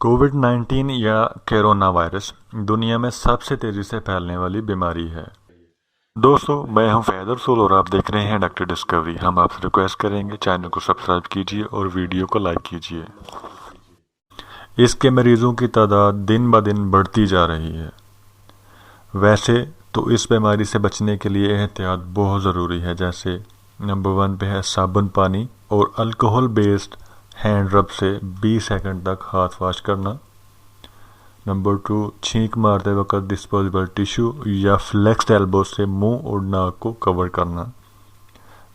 कोविड-19 या corona virus दुनिया में सबसे तेज़ी से फैलने वाली बीमारी है। दोस्तों, मैं हूं फैज़ रसूल और आप देख रहे हैं डॉक्टर डिस्कवरी। हम आपसे रिक्वेस्ट करेंगे चैनल को सब्सक्राइब कीजिए और वीडियो को लाइक कीजिए। इसके मरीजों की तादाद दिन ब दिन बढ़ती जा रही है। वैसे तो इस बीमारी से बचने के लिए एहतियात बहुत ज़रूरी है, जैसे नंबर 1 पे है साबुन पानी और अल्कोहल बेस्ड हैंड रब से 20 सेकंड तक हाथ वॉश करना। नंबर 2, छींक मारते वक्त डिस्पोजेबल टिश्यू या फ्लेक्स्ड एल्बो से मुंह और नाक को कवर करना।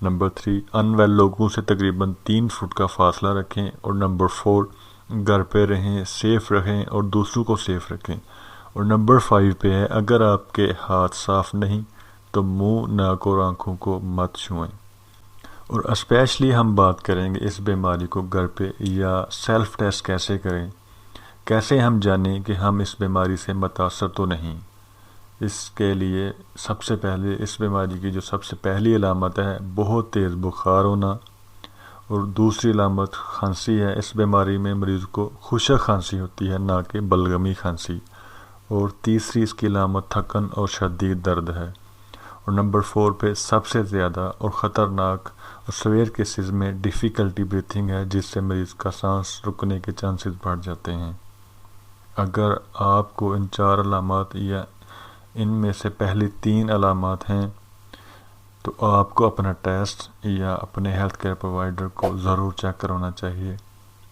नंबर 3, अनवेल लोगों से तकरीबन 3 फुट का फासला रखें। और नंबर 4, घर पे रहें, सेफ रहें और दूसरों को सेफ रखें। और नंबर 5 पे है, अगर आपके हाथ साफ नहीं तो मुंह, नाक और आँखों को मत छुएं। और स्पेशली हम बात करेंगे इस बीमारी को घर पे या सेल्फ टेस्ट कैसे करें, कैसे हम जानें कि हम इस बीमारी से मुतासर तो नहीं। इसके लिए सबसे पहले इस बीमारी की जो सबसे पहली अलामत है बहुत तेज़ बुखार होना, और दूसरी अलामत खांसी है। इस बीमारी में मरीज़ को खुशक खांसी होती है, ना कि बलगमी खांसी। और तीसरी इसकी अलामत थकन और शदीद दर्द है। और नंबर 4 पे सबसे ज़्यादा और ख़तरनाक और सवेयर केसेस में डिफ़िकल्टी ब्रीथिंग है, जिससे मरीज़ का सांस रुकने के चांसेस बढ़ जाते हैं। अगर आपको इन 4 अलामात या इनमें से पहली 3 अलामात हैं तो आपको अपना टेस्ट या अपने हेल्थ केयर प्रोवाइडर को ज़रूर चेक करवाना चाहिए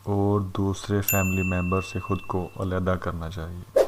और दूसरे फैमिली मेम्बर से ख़ुद को अलहदा करना चाहिए।